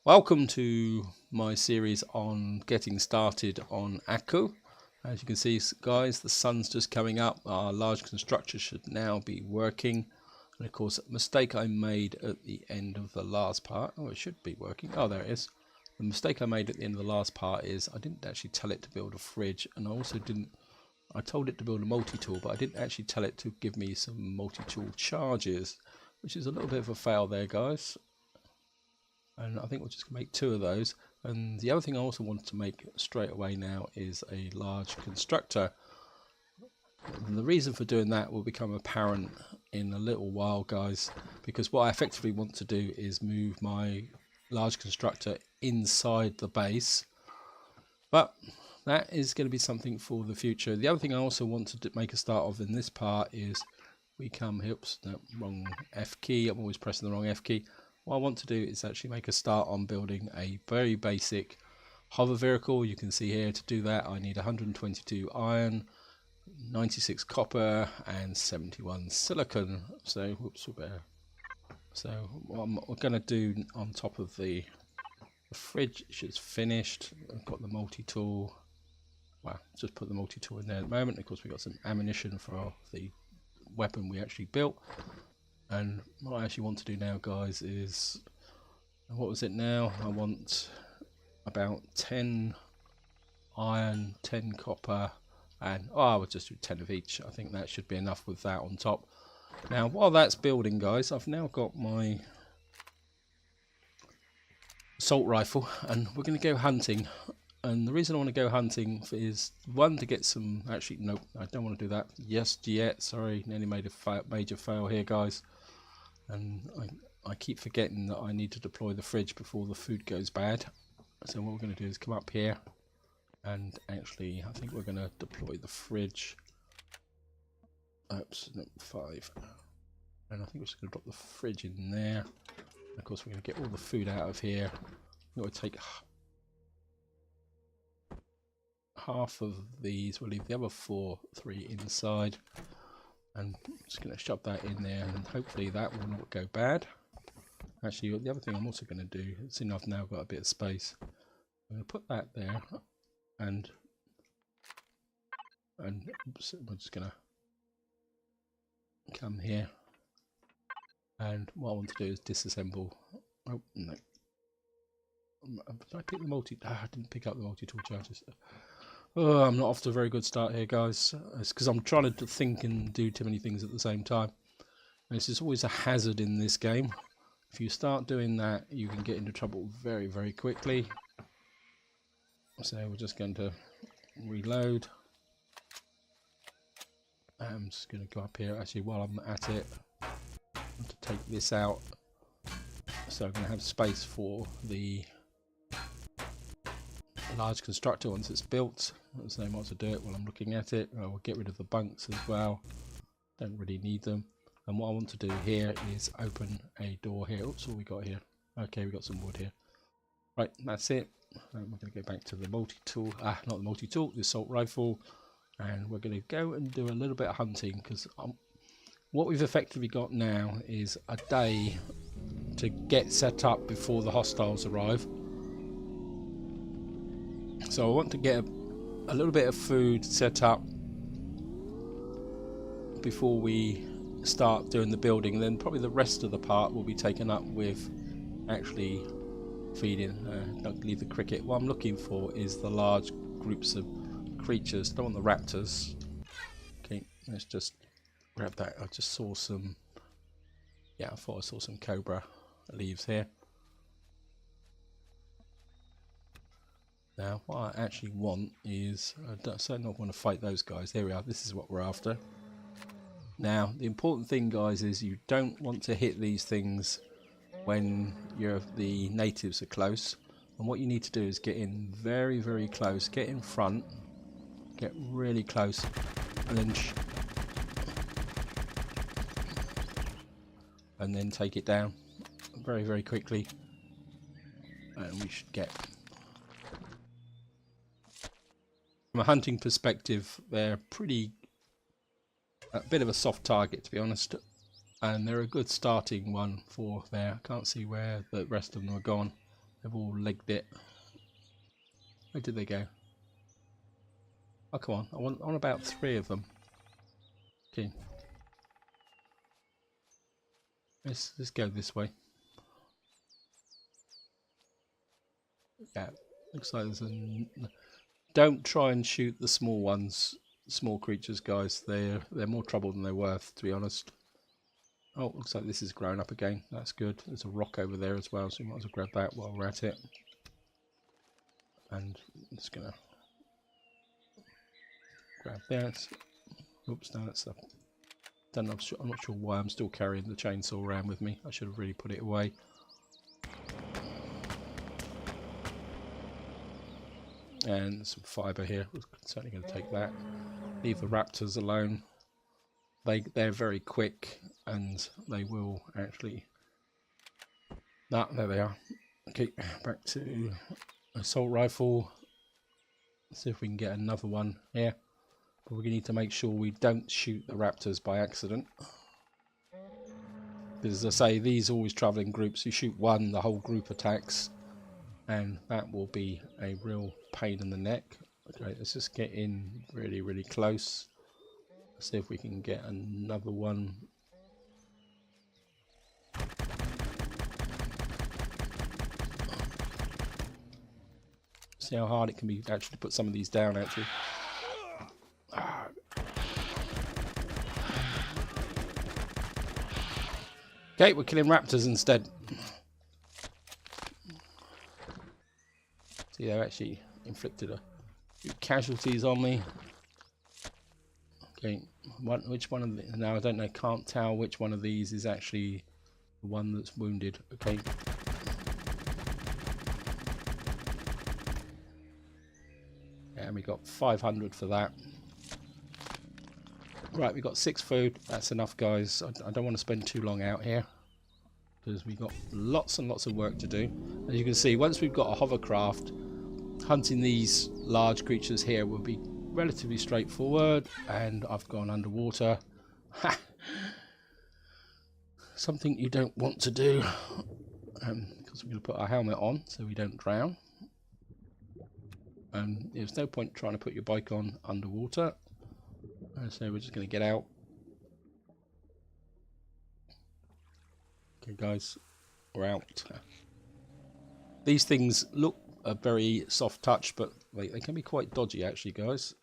Welcome to my series on getting started on Akua. As you can see, guys, the sun's just coming up. Our large constructor should now be working. And of course, a mistake I made at the end of the last part. Oh, it should be working. Oh, there it is. The mistake I made at the end of the last part is I didn't actually tell it to build a fridge, and I also didn't. I told it to build a multi-tool, but I didn't actually tell it to give me some multi-tool charges, which is a little bit of a fail there, guys. And I think we'll just make 2 of those. And the other thing I also wanted to make straight away now is a large constructor. And the reason for doing that will become apparent in a little while, guys, because what I effectively want to do is move my large constructor inside the base. But that is going to be something for the future. The other thing I also want to make a start of in this part is we come here. Oops, no, wrong F key. I'm always pressing the wrong F key. What I want to do is actually make a start on building a very basic hover vehicle. You can see here, to do that I need 122 iron, 96 copper and 71 silicon. So whoops, so what I'm going to do on top of the fridge is finished. I've got the multi-tool. Well, just put the multi-tool in there at the moment. Of course, we've got some ammunition for the weapon we actually built. And what I actually want to do now, guys, is, what was it now? I want about 10 iron, 10 copper, and I would just do 10 of each. I think that should be enough with that on top. Now, while that's building, guys, I've now got my assault rifle, and we're going to go hunting. And the reason I want to go hunting is, one, to get some. Actually, nope, I don't want to do that just yet. Sorry, nearly made a major fail here, guys. And I keep forgetting that I need to deploy the fridge before the food goes bad. So what we're going to do is come up here, and actually I think we're going to deploy the fridge. Oops, no, 5. And I think we're just going to drop the fridge in there. And of course, we're going to get all the food out of here. We're going to take half of these. We'll leave the other 3 inside. And I'm just going to shove that in there, and hopefully that will not go bad. Actually, the other thing I'm also going to do, seeing I've now got a bit of space, I'm going to put that there, and oops, we're just going to come here, and what I want to do is disassemble. Oh no! Did I pick the multi? I didn't pick up the multi-tool charges. Oh, I'm not off to a very good start here, guys. It's because I'm trying to think and do too many things at the same time. And this is always a hazard in this game. If you start doing that, you can get into trouble very, very quickly. So we're just going to reload. I'm just going to go up here. Actually, while I'm at it, I want to take this out. So I'm going to have space for the large constructor once it's built. So I might to do it while I'm looking at it. I will get rid of the bunks as well. Don't really need them. And what I want to do here is open a door here. Oops, what we got here? Okay, we got some wood here. Right, that's it. We're going to go back to the multi-tool. Not the multi-tool, the assault rifle. And we're going to go and do a little bit of hunting, because what we've effectively got now is a day to get set up before the hostiles arrive. So I want to get a little bit of food set up before we start doing the building, and then probably the rest of the part will be taken up with actually feeding. Don't leave the cricket. What I'm looking for is the large groups of creatures. Don't want the raptors. Okay, let's just grab that. I just saw some. Yeah, I thought I saw some cobra leaves here. Now, what I actually want is, I certainly not want to fight those guys. There we are. This is what we're after. Now, the important thing, guys, is you don't want to hit these things when the natives are close. And what you need to do is get in very, very close. Get in front. Get really close. And then take it down very, very quickly. And we should get... From a hunting perspective, they're a bit of a soft target, to be honest, and they're a good starting one for there. I can't see where the rest of them are gone. They've all legged it. Where did they go? Oh, come on. I want about 3 of them. Okay. Let's go this way. Yeah, looks like there's a... Don't try and shoot the small ones, small creatures, guys. They're more trouble than they're worth, to be honest. Oh, looks like this is grown up again. That's good. There's a rock over there as well, so we might as well grab that while we're at it. And I'm just gonna grab that. Oops, no, that's I'm not sure why I'm still carrying the chainsaw around with me. I should have really put it away. And some fibre here. We're certainly going to take that. Leave the raptors alone. They're very quick, and they will actually... Ah, there they are. Okay, back to assault rifle. Let's see if we can get another one here. But we need to make sure we don't shoot the raptors by accident. Because as I say, these always travel in groups. You shoot one, the whole group attacks. And that will be a real pain in the neck. Okay, let's just get in really, really close. See if we can get another one. See how hard it can be actually to put some of these down actually. Okay, we're killing raptors instead. See, they've actually inflicted a few casualties on me. Okay, which one of the... Now I don't know, can't tell which one of these is actually the one that's wounded. Okay. Yeah, and we got 500 for that. Right, we got 6 food. That's enough, guys. I don't want to spend too long out here because we've got lots and lots of work to do. As you can see, once we've got a hovercraft, hunting these large creatures here will be relatively straightforward. And I've gone underwater. Something you don't want to do, because we're going to put our helmet on so we don't drown. There's no point trying to put your bike on underwater. So we're just going to get out. Okay, guys, we're out. These things look a very soft touch, but they can be quite dodgy actually, guys.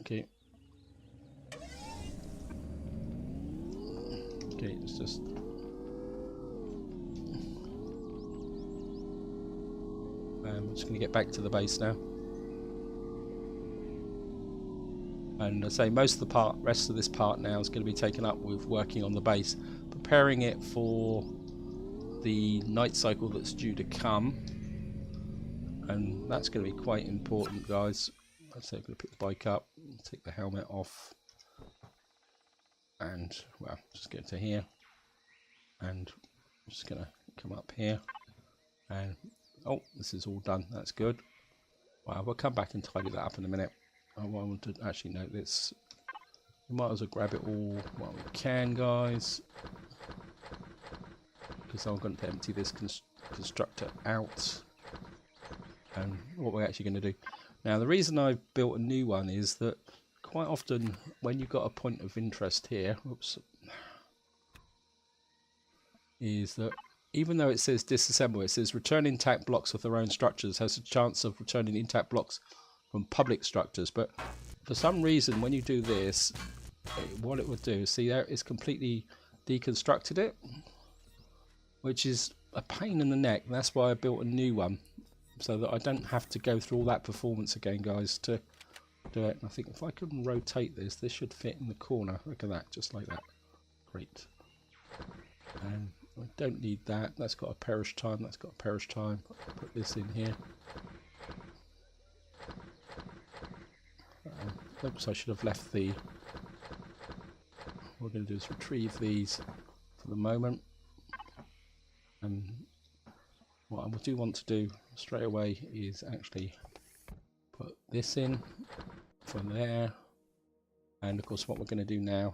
Okay. Okay, it's just... I'm just going to get back to the base now. And I say most of the rest of this part now is going to be taken up with working on the base, preparing it for the night cycle that's due to come, and that's going to be quite important, guys. I say I'm going to pick the bike up, take the helmet off, and well, just get to here, and I'm just going to come up here, and oh, this is all done. That's good. Well, we'll come back and tidy that up in a minute. I want to actually note this. We might as well grab it all while we can, guys, because I'm going to empty this constructor out. And what we're actually going to do now, the reason I've built a new one is that quite often when you've got a point of interest here, oops, is that even though it says disassemble, it says return intact blocks of their own structures, has a chance of returning intact blocks from public structures. But for some reason when you do this, what it would do, see there, it's completely deconstructed it, which is a pain in the neck. And that's why I built a new one, so that I don't have to go through all that performance again, guys, to do it. And I think if I can rotate this should fit in the corner. Look at that, just like that. Great. And I don't need that. That's got a perish time. That's got a perish time. Put this in here. Oops, I should have left the... What we're going to do is retrieve these for the moment. And what I do want to do straight away is actually put this in from there. And of course what we're going to do now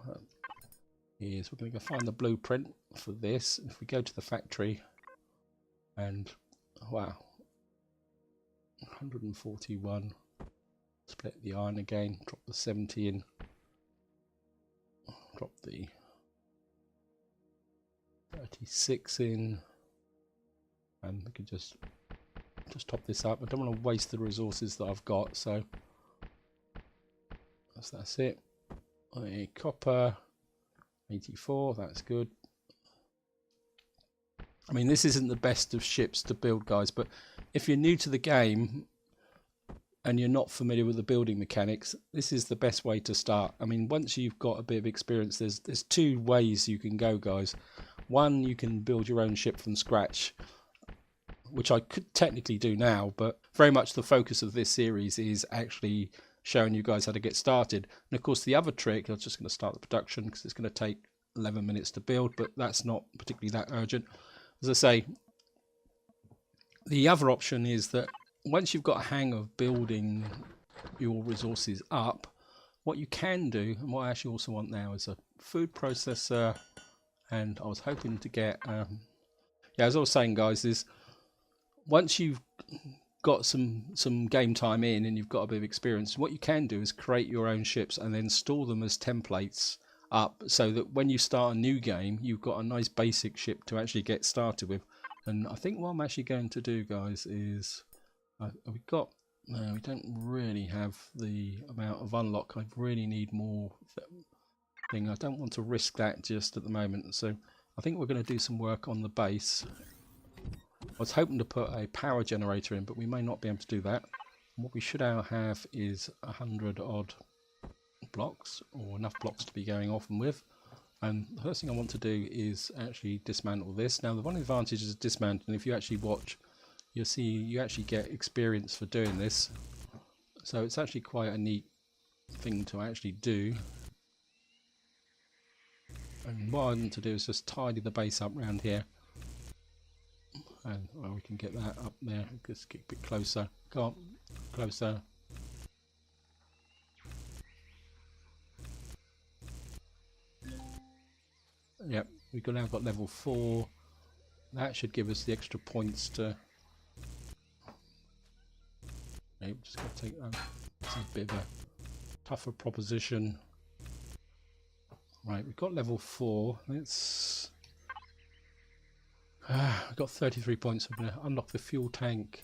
is we're going to go find the blueprint for this. If we go to the factory, and wow, 141. Split the iron again, drop the 70 in, drop the 36 in, and we can just top this up. I don't want to waste the resources that I've got, so that's it. A copper 84, that's good. I mean, this isn't the best of ships to build, guys, but if you're new to the game and you're not familiar with the building mechanics, this is the best way to start. I mean, once you've got a bit of experience, there's two ways you can go, guys. One, you can build your own ship from scratch, which I could technically do now, but very much the focus of this series is actually showing you guys how to get started. And of course, the other trick, I'm just going to start the production because it's going to take 11 minutes to build, but that's not particularly that urgent. As I say, the other option is that once you've got a hang of building your resources up, what you can do, and what I actually also want now, is a food processor. And I was hoping to get, yeah, as I was saying, guys, is once you've got some game time in and you've got a bit of experience, what you can do is create your own ships and then store them as templates up, so that when you start a new game, you've got a nice basic ship to actually get started with. And I think what I'm actually going to do, guys, is we don't really have the amount of unlock. I really need more thing. I don't want to risk that just at the moment, so I think we're going to do some work on the base. I was hoping to put a power generator in, but we may not be able to do that. What we should now have is 100 odd blocks, or enough blocks to be going off and with. And the first thing I want to do is actually dismantle this. Now, the one advantage is dismantling. If you actually watch, you'll see you actually get experience for doing this, so it's actually quite a neat thing to actually do. And what I want to do is just tidy the base up around here, and well, we can get that up there. Just get a bit closer. Go on, closer. Yep, we've now got level 4. That should give us the extra points to. Okay, just got to take that. It's a bit of a tougher proposition. Right, we've got level 4. Let's. We've got 33 points. We're going to unlock the fuel tank,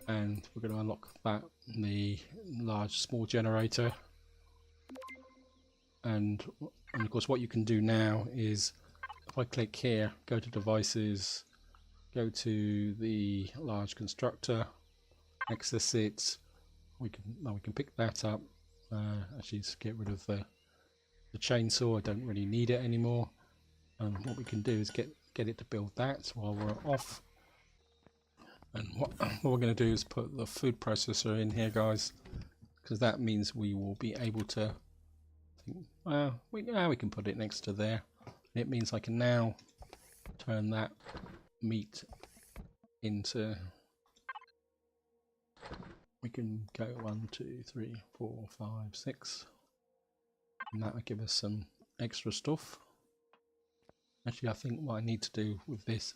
and we're going to unlock that, the small generator. And of course, what you can do now is, if I click here, go to devices, go to the large constructor, access it. We can pick that up. Actually, just get rid of the chainsaw. I don't really need it anymore. And what we can do is get it to build that while we're off. And what we're going to do is put the food processor in here, guys, because that means we will be able to. We can put it next to there. It means I can now turn that meat into. We can go 1, 2, 3, 4, 5, 6, and that will give us some extra stuff. Actually, I think what I need to do with this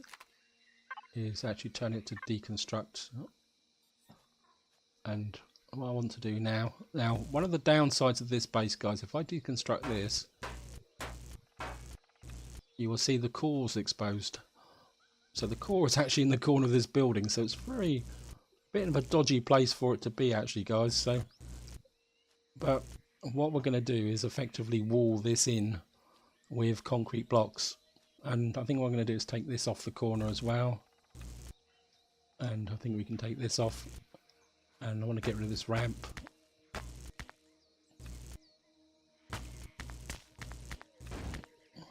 is actually turn it to deconstruct. And what I want to do now, one of the downsides of this base, guys, if I deconstruct this, you will see the cores exposed. So the core is actually in the corner of this building, so it's a bit of a dodgy place for it to be, actually, guys. So, but what we're going to do is effectively wall this in with concrete blocks. And I think what I'm going to do is take this off the corner as well. And I think we can take this off. And I want to get rid of this ramp.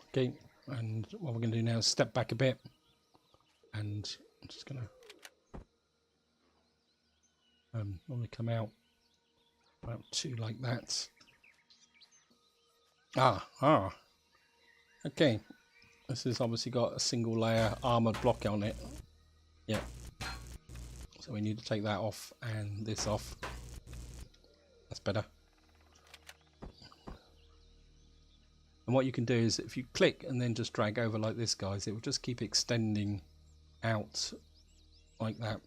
Okay, and what we're going to do now is step back a bit. And I'm just going to normally come out about 2 like that. Okay. This has obviously got a single layer armoured block on it. Yeah. So we need to take that off and this off. That's better. And what you can do is, if you click and then just drag over like this, guys, it will just keep extending out like that.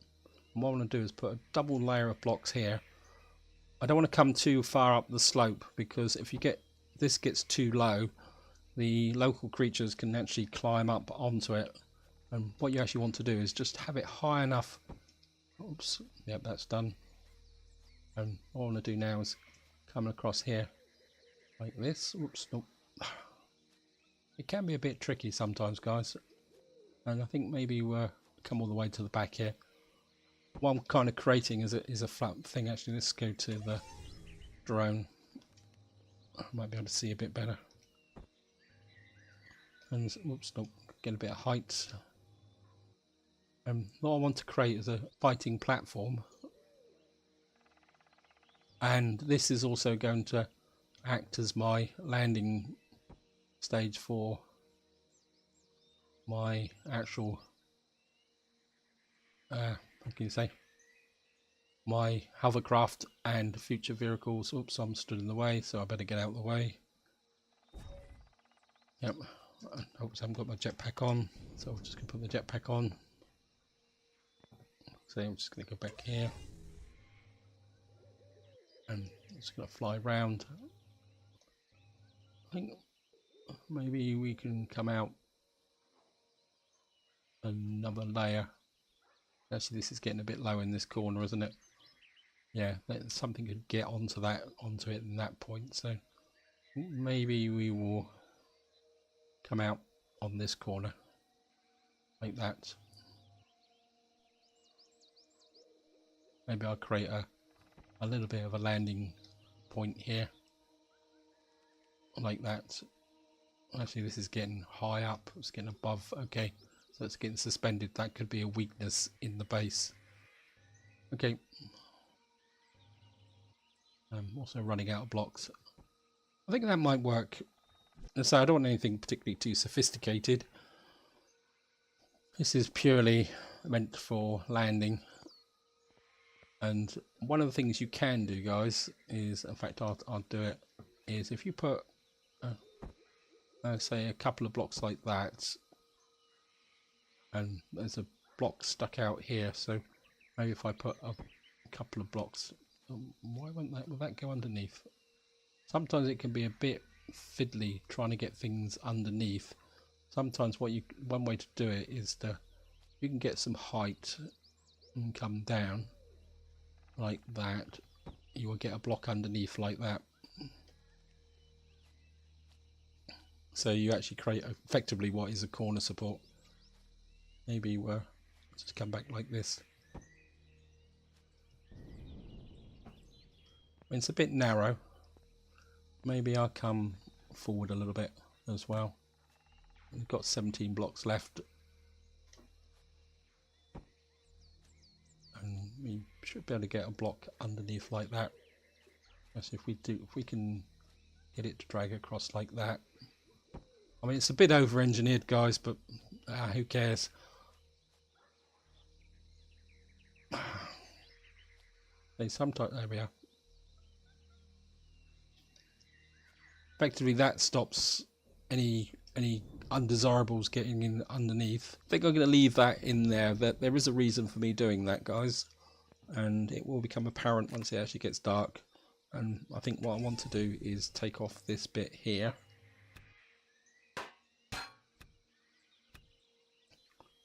And what I want to do is put a double layer of blocks here. I don't want to come too far up the slope, because if you get this gets too low, the local creatures can actually climb up onto it. And what you actually want to do is just have it high enough. Oops, yep, that's done. And what I want to do now is come across here like this. Oops, nope. It can be a bit tricky sometimes, guys. And I think maybe we'll come all the way to the back here. What I'm kind of creating is a flat thing. Actually, let's go to the drone. I might be able to see a bit better. And whoops, nope, get a bit of height. What I want to create is a fighting platform, and this is also going to act as my landing stage for my actual what can you say, my hovercraft and future vehicles. Oops, I'm stood in the way, so I better get out of the way. Yep. Oops, I haven't got my jetpack on, so I'm just going to put the jetpack on. So I'm just going to go back here, and I'm just going to fly around. I think maybe we can come out another layer. Actually, this is getting a bit low in this corner, isn't it? Yeah, something could get onto it in that point. So maybe we will come out on this corner like that. Maybe I'll create a little bit of a landing point here like that. Actually, this is getting high up. It's getting above. Okay, so it's getting suspended. That could be a weakness in the base. Okay. I'm also running out of blocks. I think that might work. And so I don't want anything particularly too sophisticated. This is purely meant for landing. And one of the things you can do, guys, is, in fact, I'll do it, is if you put, say, a couple of blocks like that, and there's a block stuck out here, so maybe if I put a couple of blocks, why won't that, will that go underneath? Sometimes it can be a bit fiddly trying to get things underneath. Sometimes one way to do it is you can get some height and come down like that. You will get a block underneath like that. So you actually create effectively what is a corner support. Maybe we'll just come back like this. I mean, it's a bit narrow. Maybe I'll come forward a little bit as well. We've got 17 blocks left. And we should be able to get a block underneath like that. So if we can get it to drag across like that. I mean, it's a bit over-engineered, guys, but who cares? Sometimes there we are. Effectively, that stops any undesirables getting in underneath. I think I'm going to leave that in there. There is a reason for me doing that, guys, and it will become apparent once it actually gets dark. And I think what I want to do is take off this bit here.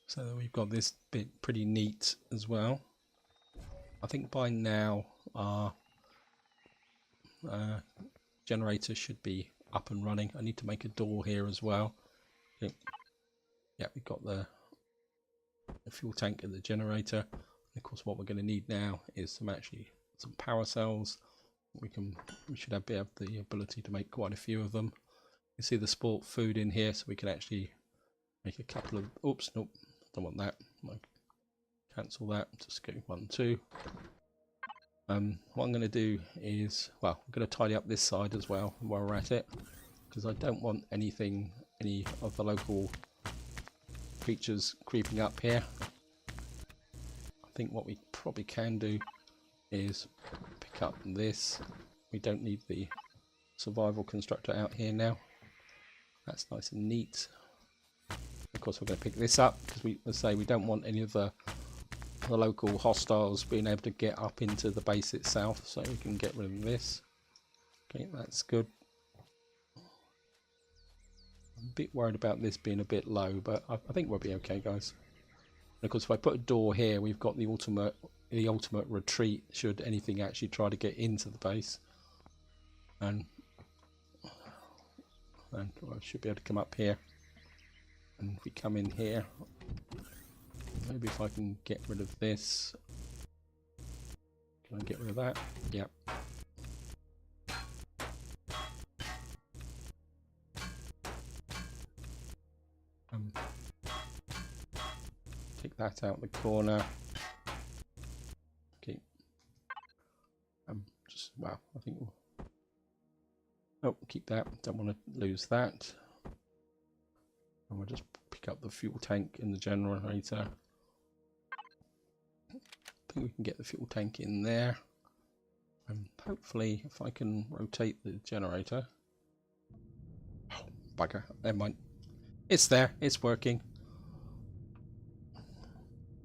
So that we've got this bit pretty neat as well. I think by now our generator should be up and running. I need to make a door here as well. Okay. Yeah, we've got the fuel tank and the generator. And of course, what we're going to need now is some power cells. We should have the ability to make quite a few of them. You see the sport food in here, so we can actually make a couple of. Oops, nope, don't want that. Cancel that. Just go 1, 2. What I'm going to do is, well, I'm going to tidy up this side as well while we're at it, because I don't want any of the local creatures creeping up here. I think what we probably can do is pick up this. We don't need the survival constructor out here now. That's nice and neat. Of course, we're going to pick this up because we don't want any of the the local hostiles being able to get up into the base itself, so we can get rid of this. Okay, that's good. I'm a bit worried about this being a bit low, but I think we'll be okay, guys. And of course, if I put a door here, we've got the ultimate retreat should anything actually try to get into the base. And I should be able to come up here. And if we come in here, maybe if I can get rid of this. Can I get rid of that? Yep. Take that out the corner. Okay. Just wow. I think we'll. Oh, keep that. Don't want to lose that. And we'll just pick up the fuel tank in the generator. I think we can get the fuel tank in there. And hopefully, if I can rotate the generator. Oh, bugger. Never mind. It's there. It's working.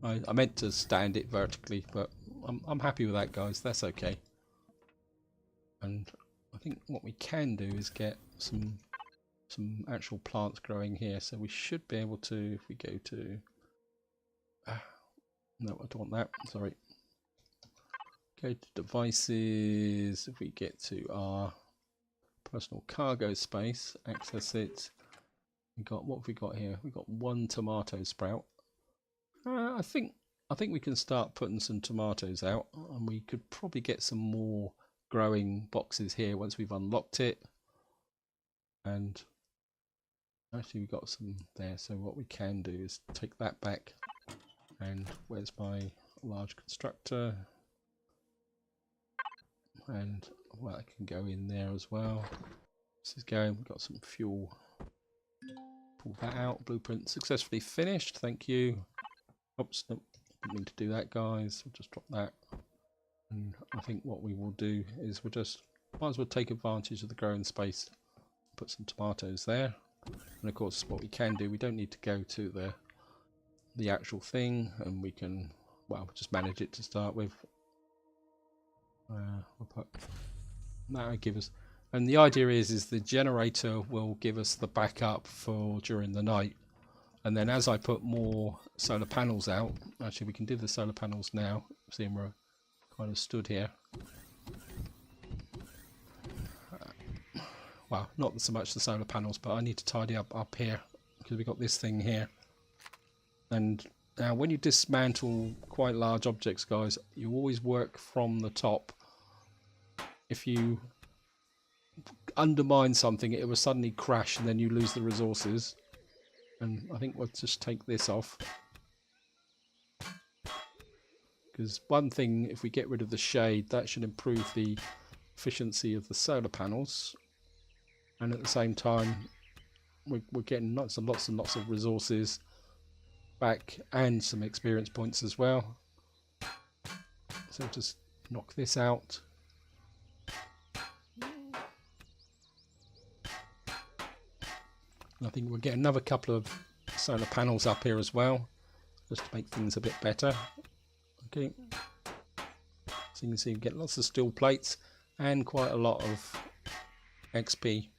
I meant to stand it vertically, but I'm happy with that, guys. That's okay. And I think what we can do is get some actual plants growing here. So we should be able to, if we go to no, I don't want that. Sorry. Go to devices. If we get to our personal cargo space, access it. We got, what have we got here? We got one tomato sprout. I think we can start putting some tomatoes out, and we could probably get some more growing boxes here once we've unlocked it. And actually we've got some there, so what we can do is take that back. And where's my large constructor? And well, I can go in there as well. This is going. We've got some fuel. Pull that out. Blueprint successfully finished. Thank you. Oops, nope, didn't mean to do that, guys. We'll just drop that. And I think what we will do is we'll just might as well take advantage of the growing space. Put some tomatoes there. And of course, what we can do, we don't need to go to the actual thing, and we can, well, just manage it to start with. We'll put that will give us, and the idea is the generator will give us the backup for during the night. And then as I put more solar panels out, actually we can do the solar panels now, seeing we're kind of stood here. Well, not so much the solar panels, but I need to tidy up here, because we've got this thing here. And now when you dismantle quite large objects, guys, you always work from the top. If you undermine something, it will suddenly crash and then you lose the resources. And I think we'll just take this off. Because one thing, if we get rid of the shade, that should improve the efficiency of the solar panels. And at the same time, we're getting lots and lots and lots of resources back and some experience points as well. So just knock this out. I think we'll get another couple of solar panels up here as well, just to make things a bit better. Okay, so you can see we get lots of steel plates and quite a lot of XP.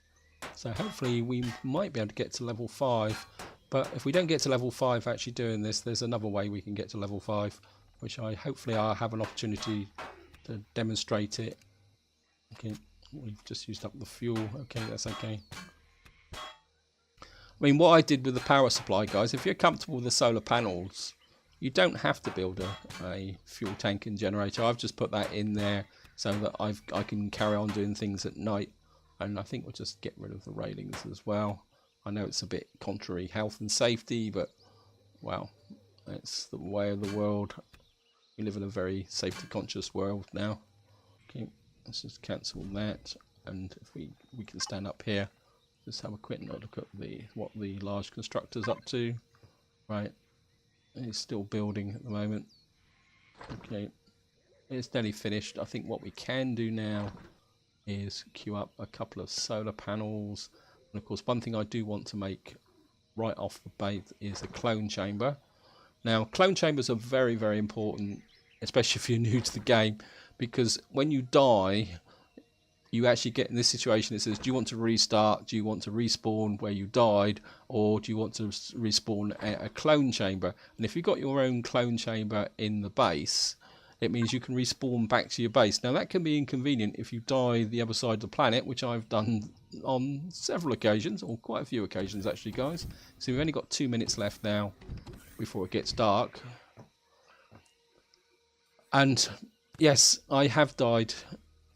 So hopefully we might be able to get to level 5. But if we don't get to level 5 actually doing this, there's another way we can get to level 5, which hopefully I'll have an opportunity to demonstrate it. Okay, we've just used up the fuel. Okay, that's okay. I mean, what I did with the power supply, guys, if you're comfortable with the solar panels, you don't have to build a fuel tank and generator. I've just put that in there so that I can carry on doing things at night. And I think we'll just get rid of the railings as well. I know it's a bit contrary health and safety, but well, it's the way of the world. We live in a very safety conscious world now. Okay, let's just cancel that. And if we can stand up here, just have a quick look at what the large constructor's up to. Right, it's still building at the moment. Okay, it's nearly finished. I think what we can do now is queue up a couple of solar panels. And of course, one thing I do want to make right off the bat is a clone chamber. Now, clone chambers are very, very important, especially if you're new to the game, because when you die, you actually get in this situation. It says, do you want to restart? Do you want to respawn where you died? Or do you want to respawn at a clone chamber? And if you've got your own clone chamber in the base, it means you can respawn back to your base. Now, that can be inconvenient if you die the other side of the planet, which I've done on several occasions, or quite a few occasions actually, guys. So we've only got 2 minutes left now before it gets dark. And yes, I have died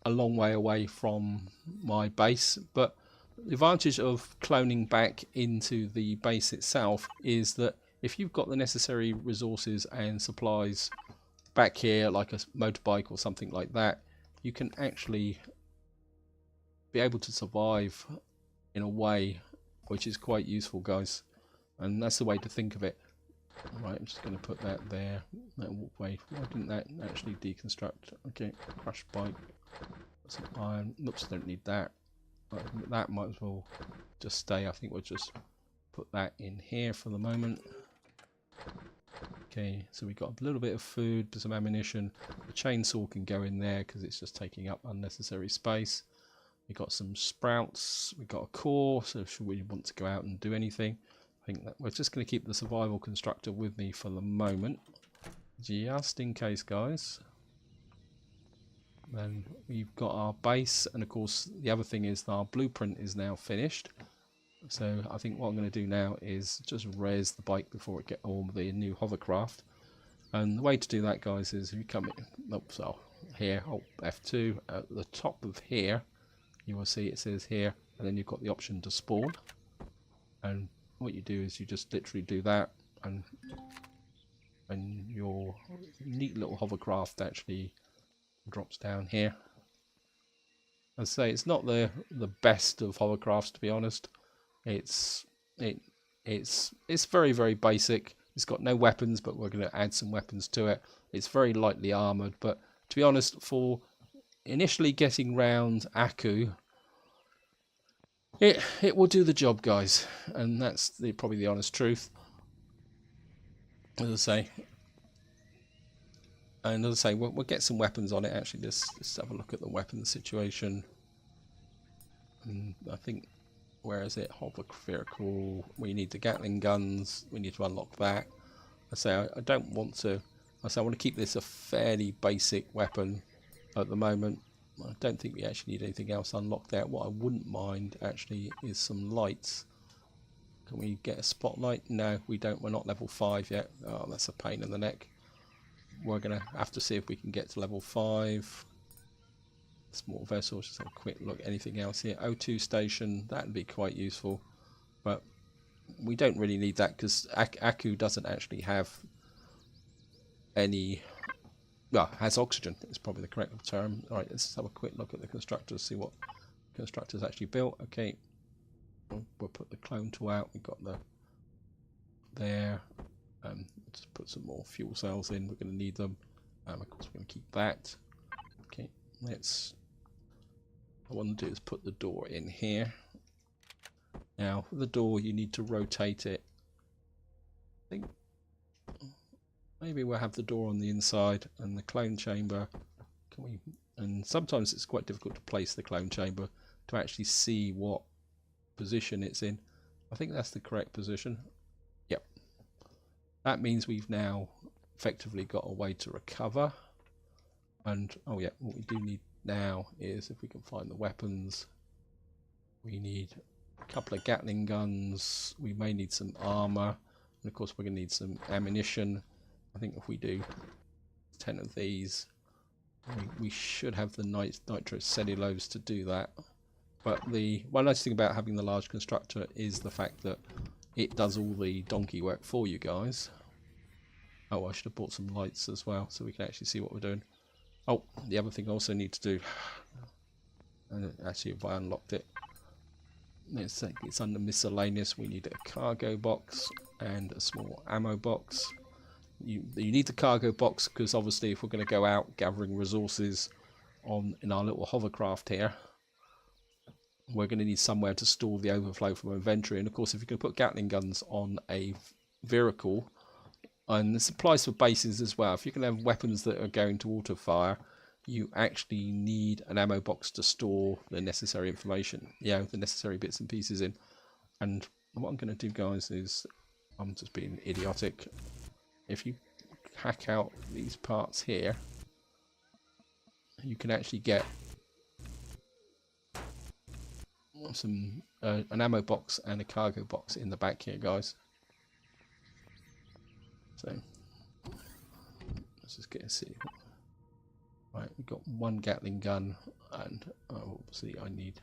a long way away from my base, but the advantage of cloning back into the base itself is that if you've got the necessary resources and supplies back here, like a motorbike or something like that, you can actually be able to survive in a way which is quite useful, guys. And that's the way to think of it. Right, I'm just going to put that there. That walkway. Why didn't that actually deconstruct? Okay, crush bike. Some iron. Oops, don't need that. That might as well just stay. I think we'll just put that in here for the moment. Okay, so we got a little bit of food, some ammunition. The chainsaw can go in there because it's just taking up unnecessary space. We got some sprouts. We got a core. So should we want to go out and do anything? I think that we're just going to keep the survival constructor with me for the moment, just in case, guys. Then we've got our base, and of course the other thing is our blueprint is now finished. So I think what I'm going to do now is just res the bike before it get all the new hovercraft. And the way to do that, guys, is if you come in, so here, F2 at the top of here, you will see it says here, and then you've got the option to spawn. And what you do is you just literally do that, and your neat little hovercraft actually drops down here. I'd say it's not the best of hovercrafts, to be honest. It's very, very basic. It's got no weapons, but we're going to add some weapons to it. It's very lightly armored, but to be honest, for initially getting round Akua, it will do the job, guys, and that's probably the honest truth. As I say, and as I say, we'll get some weapons on it. Actually, let's have a look at the weapons situation. And I think, where is it? Hover vehicle. We need the Gatling guns. We need to unlock that. I say I don't want to. I say I want to keep this a fairly basic weapon at the moment. I don't think we actually need anything else unlocked there. What I wouldn't mind actually is some lights. Can we get a spotlight? No, we don't. We're not level 5 yet. Oh, that's a pain in the neck. We're going to have to see if we can get to level 5. Small vessels, just have a quick look. Anything else here? O2 station, that would be quite useful. But we don't really need that because Akua doesn't actually have any... Well, has oxygen, is probably the correct term. Alright, let's have a quick look at the constructors, see what constructors actually built. Okay, we'll put the clone tool out. We've got the there. Just put some more fuel cells in. We're going to need them. Of course, we're going to keep that. Okay, let's... What I want to do is put the door in here. Now, for the door, you need to rotate it. I think maybe we'll have the door on the inside and the clone chamber. Can we? And sometimes it's quite difficult to place the clone chamber to actually see what position it's in. I think that's the correct position. Yep. That means we've now effectively got a way to recover. And oh yeah, what we do need now is, if we can find the weapons, we need a couple of Gatling guns. We may need some armor, and of course we're going to need some ammunition. I think if we do 10 of these, we should have the nitrocellulose to do that. But the one nice thing about having the large constructor is the fact that it does all the donkey work for you guys. Oh, I should have bought some lights as well so we can actually see what we're doing. Oh, the other thing I also need to do, actually if I unlocked it, it's under miscellaneous. We need a cargo box and a small ammo box. You need the cargo box because obviously if we're going to go out gathering resources in our little hovercraft here, we're going to need somewhere to store the overflow from our inventory. And of course, if you can put Gatling guns on a vehicle, And this applies for bases as well. If you can have weapons that are going to auto fire, you actually need an ammo box to store the necessary information, the necessary bits and pieces in. And what I'm going to do, guys, is I'm just being idiotic. If you hack out these parts here, you can actually get some an ammo box and a cargo box in the back here, guys. So let's just get a see. Right, we've got one Gatling gun, and obviously I need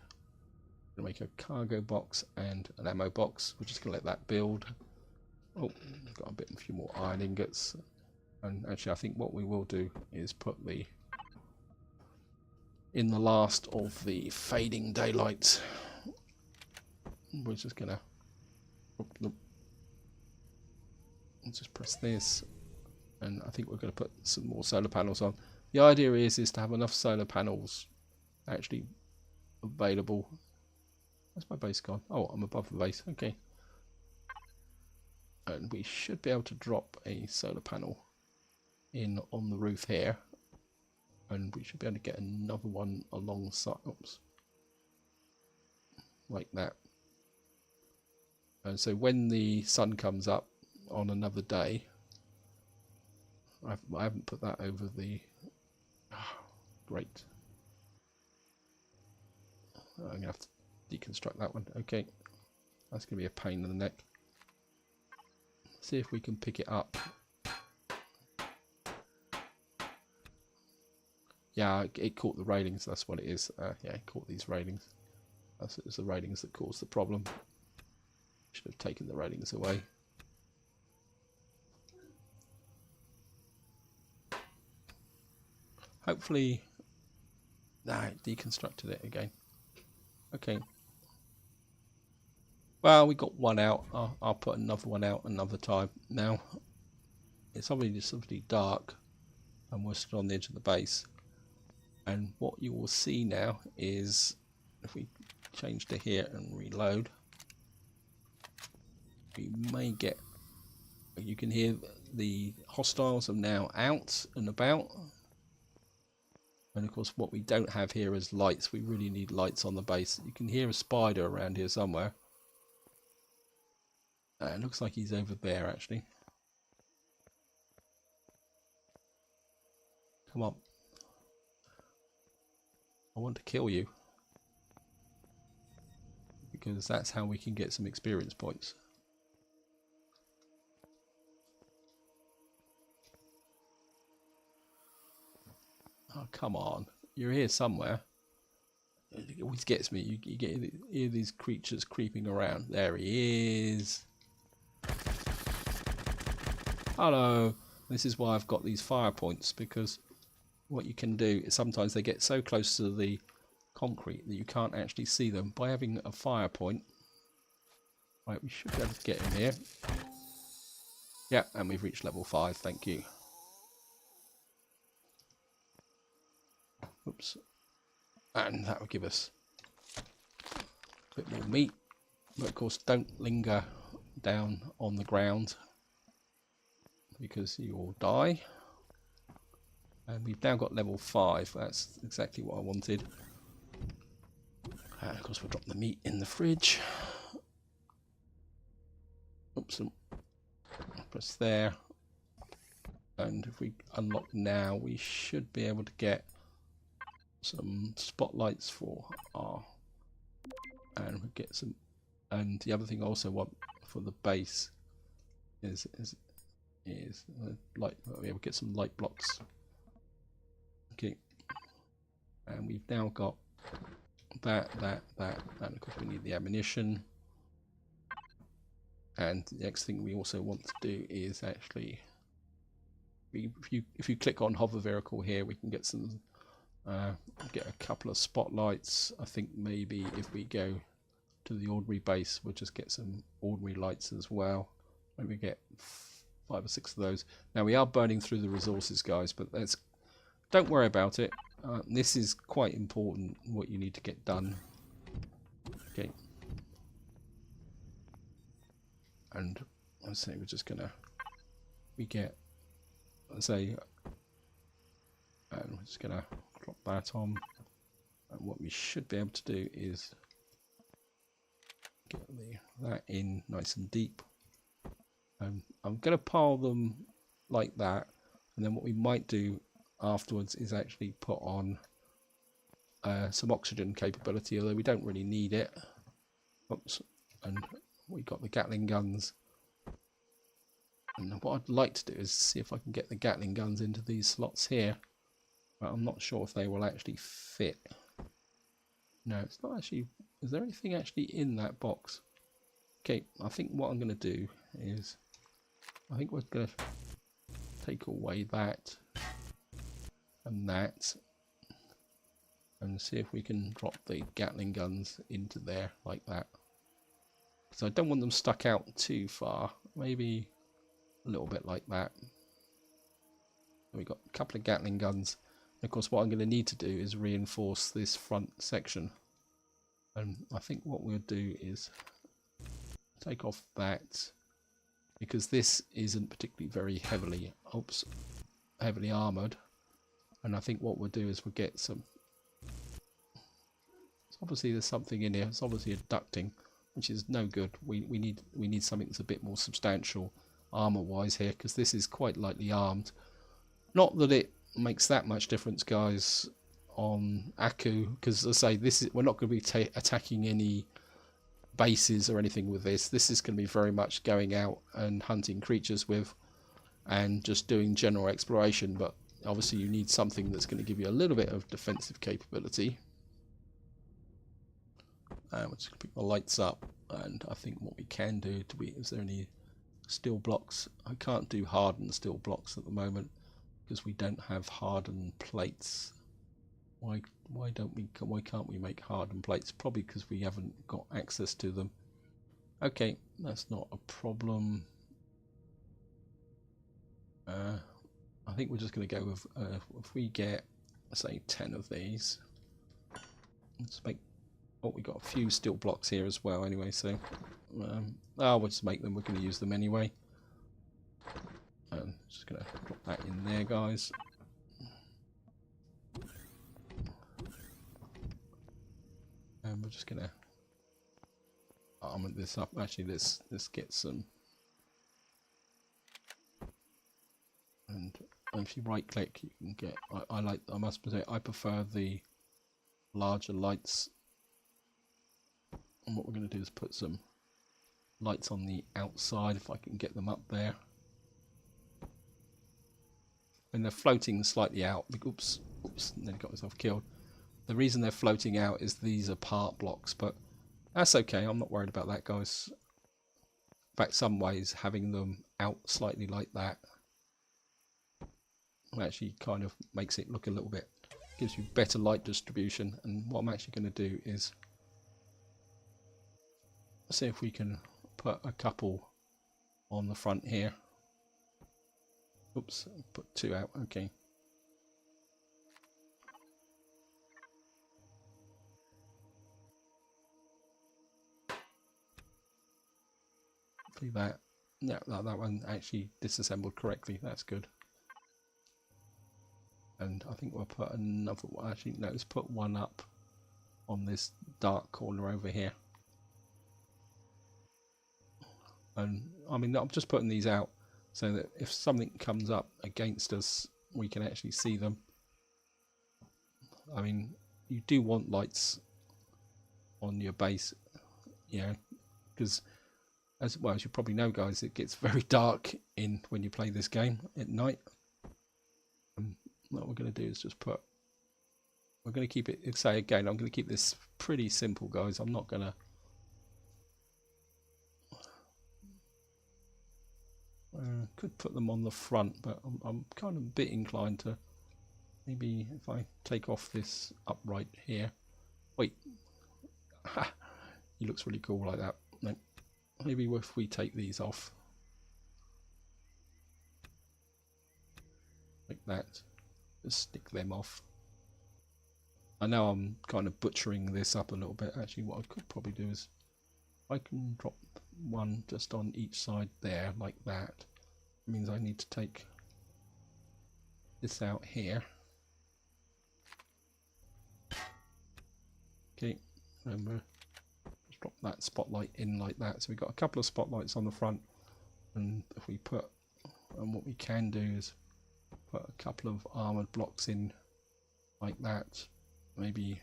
to make a cargo box and an ammo box. We're just going to let that build. Oh, we've got a few more iron ingots. And actually, I think what we will do is put in the last of the fading daylight. We're just going to just press this, and I think we're going to put some more solar panels on. The idea is to have enough solar panels actually available. Where's my base gone? Oh, I'm above the base. Okay. And we should be able to drop a solar panel in on the roof here. And we should be able to get another one alongside. Oops. Like that. And so when the sun comes up on another day, I haven't put that over the... great. I'm going to have to deconstruct that one. Okay. That's going to be a pain in the neck. See if we can pick it up. Yeah, it caught the railings. That's what it is. Yeah, it caught these railings. It's the railings that caused the problem. Should have taken the railings away. Hopefully... Nah, it deconstructed it again. Okay. Well, we got one out. I'll put another one out another time. Now, it's obviously dark, and we're still on the edge of the base. And what you will see now is, if we change to here and reload, we may get... You can hear the hostiles are now out and about. And of course, what we don't have here is lights. We really need lights on the base. You can hear a spider around here somewhere. It looks like he's over there, actually. Come on. I want to kill you. Because that's how we can get some experience points. Oh, come on. You're here somewhere. It always gets me. You hear these creatures creeping around. There he is. Hello. This is why I've got these fire points, because what you can do is sometimes they get so close to the concrete that you can't actually see them. By having a fire point, right, we should be able to get in here. Yeah, and we've reached level 5. Thank you. Oops. And that will give us a bit more meat. But of course, don't linger down on the ground, because you will die. And we've now got level 5. That's exactly what I wanted. And of course, we'll drop the meat in the fridge. Oops. Press there. And if we unlock now, we should be able to get some spotlights for our... And we get some... And the other thing I also want for the base is light. We'll get some light blocks. Okay, and we've now got that, and of course we need the ammunition. And the next thing we also want to do is actually, if you click on hover vehicle here, we can get some, get a couple of spotlights. I think maybe if we go to the ordinary base, we'll just get some ordinary lights as well. Maybe get 5 or 6 of those. Now we are burning through the resources, guys, but don't worry about it. This is quite important, what you need to get done. Okay. And I say we're just gonna we get, let's say, and we're just going to drop that on. And what we should be able to do is get that in nice and deep. I'm going to pile them like that, and then what we might do afterwards is actually put on some oxygen capability, although we don't really need it. Oops. And we got the Gatling guns, and what I'd like to do is see if I can get the Gatling guns into these slots here, but I'm not sure if they will actually fit. No, it's not actually. Is there anything actually in that box? Okay, I think what I'm going to do is, I think we're going to take away that and that, and see if we can drop the Gatling guns into there like that. So I don't want them stuck out too far, maybe a little bit like that. We've got a couple of Gatling guns. And of course what I'm going to need to do is reinforce this front section. And I think what we'll do is take off that, because this isn't particularly very heavily armoured. And I think what we'll do is we'll get some, obviously there's something in here, it's obviously a ducting, which is no good. We need something that's a bit more substantial armor wise here, because this is quite lightly armed. Not that it makes that much difference, guys, on Akua, because as I say, we're not going to be attacking any bases or anything with this. This is going to be very much going out and hunting creatures with, and just doing general exploration. But obviously you need something that's going to give you a little bit of defensive capability. We're just going to pick the lights up, and I think what we can do, is there any steel blocks? I can't do hardened steel blocks at the moment because we don't have hardened plates. Why can't we make hardened plates? Probably because we haven't got access to them. Okay, that's not a problem. I think we're just going to go with if we get, say, 10 of these. Let's make. Oh, we got a few steel blocks here as well. Anyway, so we'll just make them. We're going to use them anyway. Just going to drop that in there, guys. And we're just going to armor this up. Actually, let's get some. And if you right click, you can get. I must say, I prefer the larger lights. And what we're going to do is put some lights on the outside, if I can get them up there. When they're floating slightly out, oops, nearly got myself killed. The reason they're floating out is these are part blocks, but that's okay. I'm not worried about that, guys. In fact, some ways having them out slightly like that actually kind of makes it look a little bit, gives you better light distribution. And what I'm actually going to do is see if we can put a couple on the front here. Oops, put 2 out. Okay. See that? Yeah, that one actually disassembled correctly. That's good. And I think we'll put another one. Actually, no, let's put one up on this dark corner over here. And I mean, I'm just putting these out so that if something comes up against us, we can actually see them. I mean, you do want lights on your base, you know, because as well as you probably know, guys, it gets very dark when you play this game at night. What we're going to do is just we're going to keep it, say again, I'm going to keep this pretty simple, guys. I'm not going to could put them on the front, but I'm kind of a bit inclined to maybe if I take off this upright here. Wait, he looks really cool like that. No, maybe if we take these off like that, just stick them off. I know I'm kind of butchering this up a little bit. Actually, what I could probably do is I can drop one just on each side there like that. means I need to take this out here. Okay, remember, just drop that spotlight in like that. So we've got a couple of spotlights on the front, and if we put, and what we can do is put a couple of armored blocks in like that. Maybe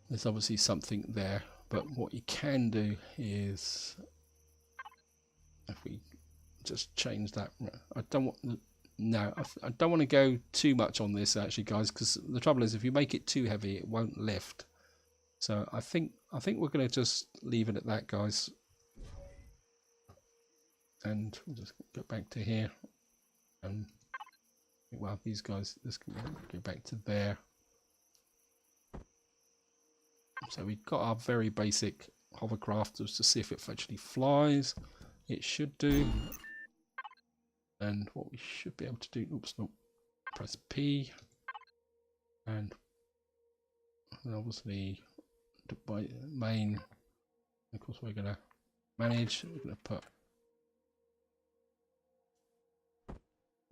there's obviously something there, but what you can do is, if we just change that, I don't want, no, I don't want to go too much on this actually, guys, because the trouble is if you make it too heavy it won't lift. So I think we're going to just leave it at that, guys, and we'll just go back to here, and well, these guys, this can go back to there. So we've got our very basic hovercraft just to see if it actually flies. It should do. And what we should be able to do, oops, no, press P, and obviously by main, of course we're going to manage, we're going to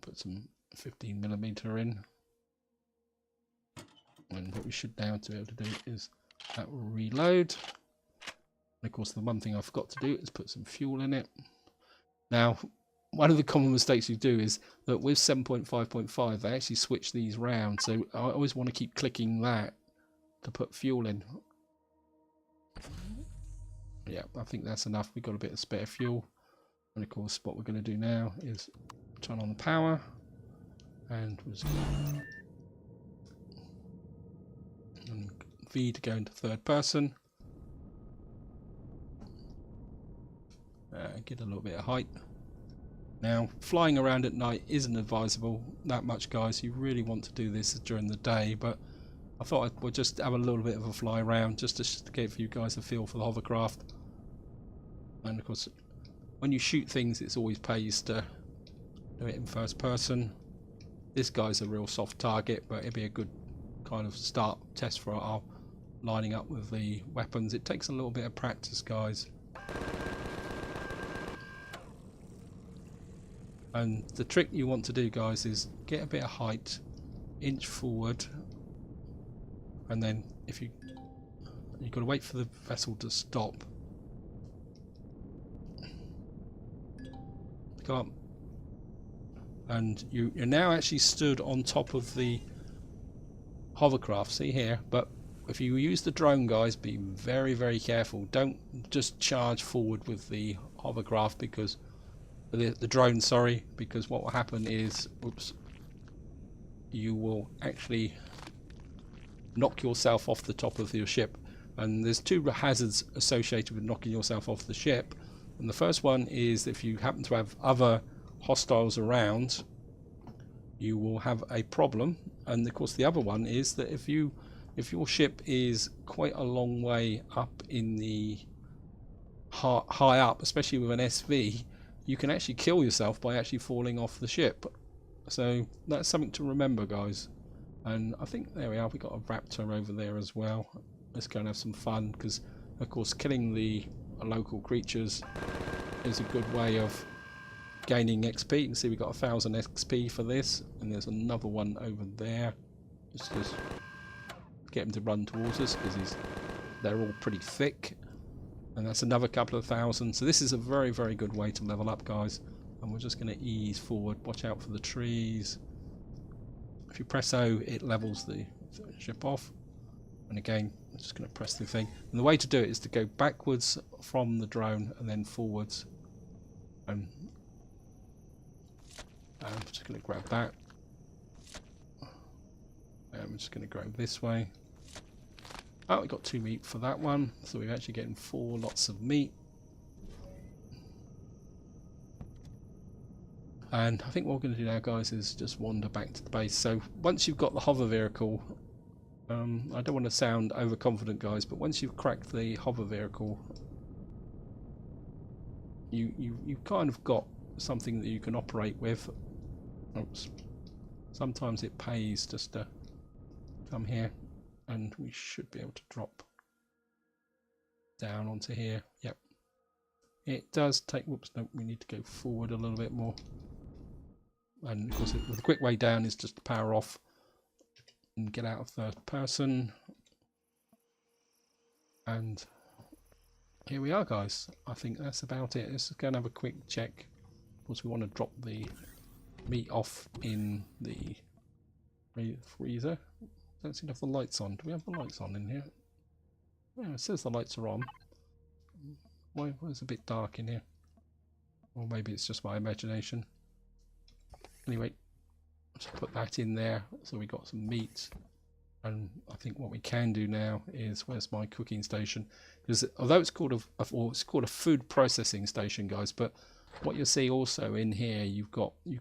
put some 15mm in, and what we should now to be able to do is that will reload. And of course the one thing I forgot to do is put some fuel in it. Now one of the common mistakes you do is that with 7.5.5 they actually switch these round, so I always want to keep clicking that to put fuel in. Yeah, I think that's enough. We've got a bit of spare fuel, and of course what we're going to do now is turn on the power, and we're just going to V to go into third person, get a little bit of height. Now flying around at night isn't advisable that much, guys. You really want to do this during the day, but I thought I would just have a little bit of a fly around just to give you guys a feel for the hovercraft. And of course when you shoot things it's always pays to do it in first person. This guy's a real soft target, but it'd be a good kind of start test for our lining up with the weapons. It takes a little bit of practice, guys. And the trick you want to do, guys, is get a bit of height, inch forward, and then if you've got to wait for the vessel to stop. Come on. And you're now actually stood on top of the hovercraft, see here, but if you use the drone, guys, be very, very careful. Don't just charge forward with the hovercraft, because the drone, sorry, because what will happen is, oops, you will actually knock yourself off the top of your ship. And there's two hazards associated with knocking yourself off the ship, and the first one is if you happen to have other hostiles around, you will have a problem. And of course the other one is that if your ship is quite a long way up in the high up, especially with an SV, you can actually kill yourself by actually falling off the ship. So that's something to remember, guys. And I think there we are, we got a raptor over there as well. Let's go and have some fun, because of course killing the local creatures is a good way of gaining XP. You can see we got 1000 XP for this, and there's another one over there. Just get him to run towards us, because they're all pretty thick, and that's another couple of thousand. So this is a very, very good way to level up, guys. And we're just going to ease forward. Watch out for the trees. If you press O, it levels the ship off. And again, I'm just going to press the thing. And the way to do it is to go backwards from the drone and then forwards. And I'm just going to grab that. And I'm just going to grab this way. Oh, we got 2 meat for that one. So we're actually getting 4 lots of meat. And I think what we're going to do now, guys, is just wander back to the base. So once you've got the hover vehicle, I don't want to sound overconfident, guys, but once you've cracked the hover vehicle, you've kind of got something that you can operate with. Oops. Sometimes it pays just to come here, and we should be able to drop down onto here. Yep. it does take, whoops, no, we need to go forward a little bit more. And of course the quick way down is just to power off and get out of third person. And here we are, guys. I think that's about it. Let's go and have a quick check. Of course we want to drop the meat off in the freezer. Don't seem to have the lights on. Do we have the lights on in here? Yeah, it says the lights are on. Why is it a bit dark in here? Or maybe it's just my imagination. Anyway, let's put that in there. So we got some meat. And I think what we can do now is, where's my cooking station? Because although it's called a food processing station, guys, but what you'll see also in here, you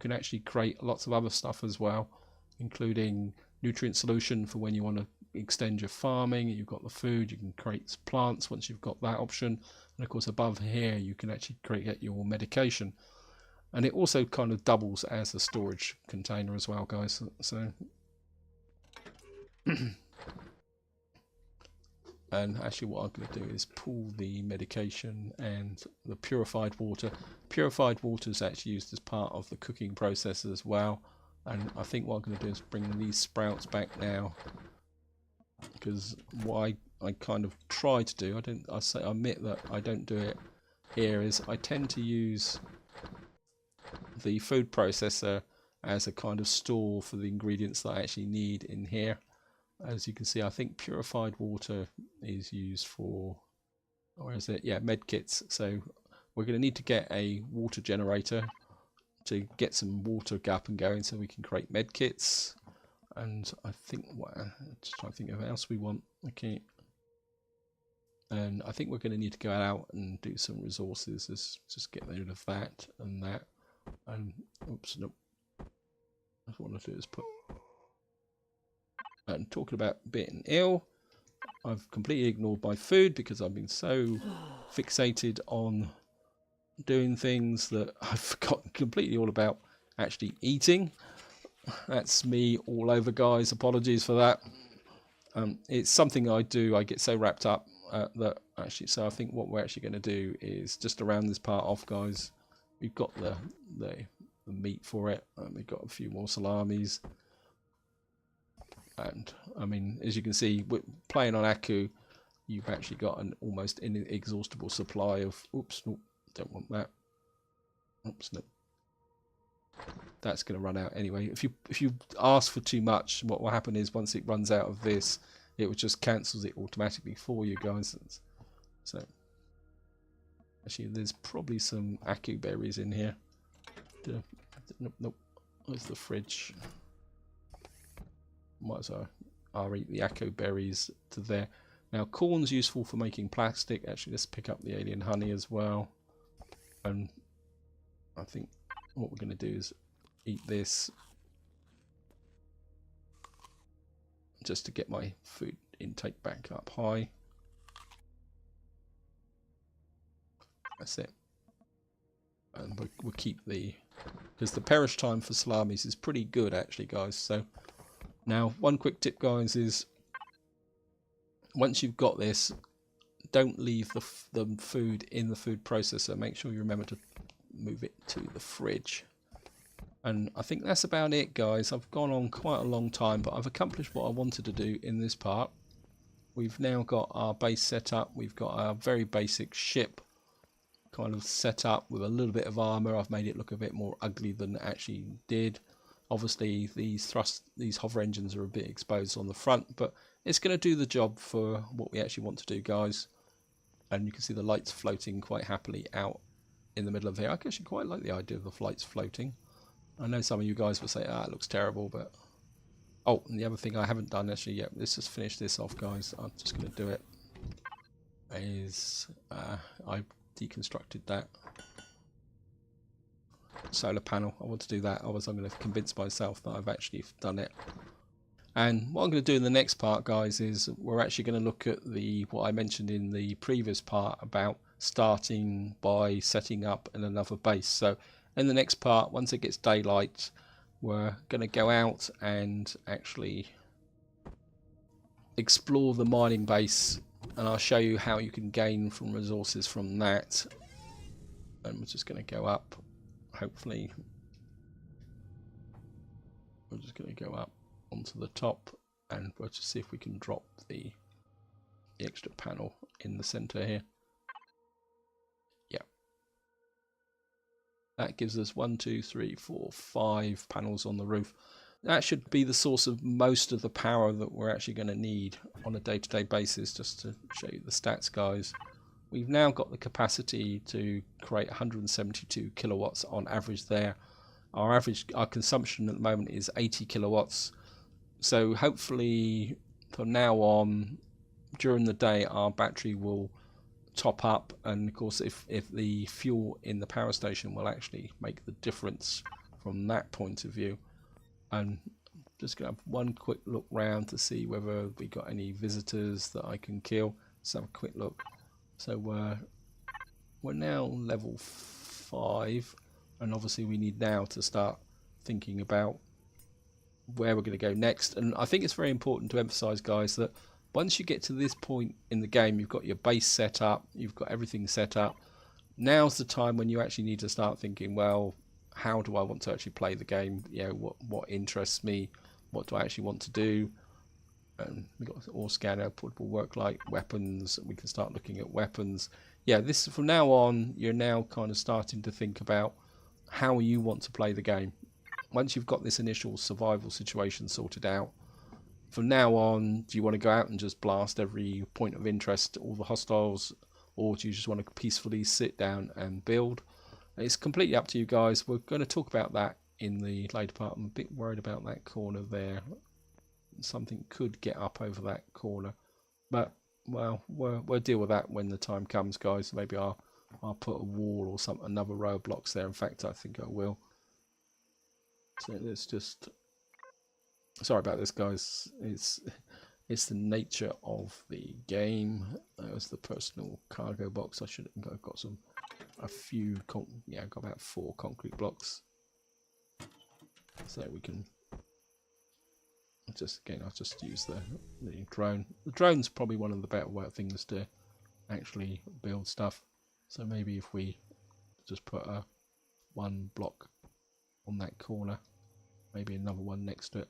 can actually create lots of other stuff as well, including nutrient solution for when you want to extend your farming. You've got the food, you can create plants once you've got that option, and of course above here you can actually get your medication, and it also kind of doubles as a storage container as well, guys. So and actually what I'm going to do is pull the medication and the purified water. Purified water is actually used as part of the cooking process as well. And I think what I'm going to do is bring these sprouts back now, because what I kind of try to do, I admit that I don't do it here, is I tend to use the food processor as a kind of store for the ingredients that I actually need in here. As you can see, I think purified water is used for, where is it? Yeah, med kits. So we're going to need to get a water generator to get some water up and going so we can create med kits. And I think, just trying to think of what else we want. Okay. And I think we're going to need to go out and do some resources. Let's just get rid of that and that. And oops, nope. What I want to do is put. And talking about being ill, I've completely ignored my food because I've been so fixated on doing things that I've forgotten completely all about actually eating. That's me all over, guys. Apologies for that. It's something I do. I get so wrapped up that actually. So I think what we're actually going to do is just around this part off, guys. We've got the meat for it. We've got a few more salamis. And I mean, as you can see, playing on Akua, you've actually got an almost inexhaustible supply of. Oops, no, don't want that. Oops, no. That's going to run out anyway. If you ask for too much, what will happen is once it runs out of this, it just cancels it automatically for you guys. So actually, there's probably some Akua berries in here. Nope. Where's the fridge? Might as well I'll eat the Akua berries to there. Now corn's useful for making plastic. Actually, let's pick up the alien honey as well. And I think what we're going to do is eat this just to get my food intake back up high. That's it. And we'll keep because the perish time for salamis is pretty good actually, guys. So now one quick tip, guys, is once you've got this, don't leave the food in the food processor. Make sure you remember to move it to the fridge. And I think that's about it, guys. I've gone on quite a long time, but I've accomplished what I wanted to do in this part. We've now got our base set up. We've got our very basic ship kind of set up with a little bit of armor. I've made it look a bit more ugly than it actually did. Obviously these hover engines are a bit exposed on the front, but it's going to do the job for what we actually want to do, guys. And you can see the lights floating quite happily out in the middle of here. I actually quite like the idea of the lights floating. I know some of you guys will say, it looks terrible, but oh, and the other thing I haven't done actually yet, let's just finish this off, guys. I'm just going to do it, is I deconstructed that solar panel. I want to do that, otherwise I'm going to convince myself that I've actually done it. And what I'm going to do in the next part, guys, is we're actually going to look at what I mentioned in the previous part about starting by setting up in another base. So in the next part, once it gets daylight, we're going to go out and actually explore the mining base, and I'll show you how you can gain from resources from that. and we're just going to go up. Hopefully we're just going to go up onto the top, and we'll just see if we can drop the extra panel in the center here. Yeah, that gives us 1, 2, 3, 4, 5 panels on the roof. That should be the source of most of the power that we're actually going to need on a day-to-day basis. Just to show you the stats, guys, we've now got the capacity to create 172 kilowatts on average there. Our consumption at the moment is 80 kilowatts. So hopefully from now on, during the day, our battery will top up, and of course if the fuel in the power station will actually make the difference from that point of view. And just gonna have one quick look round to see whether we got any visitors that I can kill. Let's have a quick look. So we're now level 5, and obviously we need now to start thinking about where we're going to go next. And I think it's very important to emphasize, guys, that once you get to this point in the game, you've got your base set up, you've got everything set up. Now's the time when you actually need to start thinking, well, how do I want to actually play the game? You know, what interests me? What do I actually want to do? And we've got ore scanner, portable work light, weapons. We can start looking at weapons. Yeah, this from now on, you're now kind of starting to think about how you want to play the game. Once you've got this initial survival situation sorted out, from now on, do you want to go out and just blast every point of interest, all the hostiles, or do you just want to peacefully sit down and build? It's completely up to you guys. We're going to talk about that in the later part. I'm a bit worried about that corner there. Something could get up over that corner, but well, we'll deal with that when the time comes, guys. Maybe I'll put a wall or another row of blocks there. In fact, I think I will. So let's just, sorry about this, guys. It's the nature of the game. That was the personal cargo box. I should have got a few, yeah, I've got about 4 concrete blocks. So we can just, again, I'll just use the drone. The drone's probably one of the better things to actually build stuff. So maybe if we just put a 1 block on that corner, maybe another one next to it,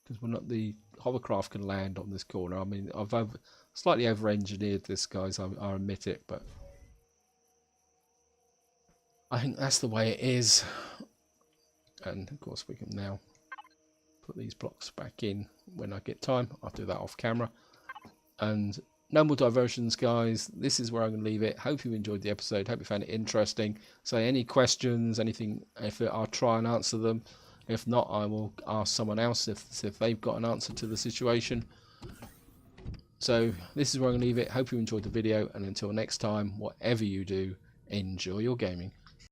because we're not, the hovercraft can land on this corner. I mean, I've slightly over-engineered this, guys, I admit it, but I think that's the way it is. And of course we can now put these blocks back in when I get time. I'll do that off camera. And no more diversions, guys. This is where I'm going to leave it. Hope you enjoyed the episode. Hope you found it interesting. So any questions, anything, I'll try and answer them. If not, I will ask someone else if they've got an answer to the situation. So this is where I'm going to leave it. Hope you enjoyed the video, and until next time, whatever you do, enjoy your gaming.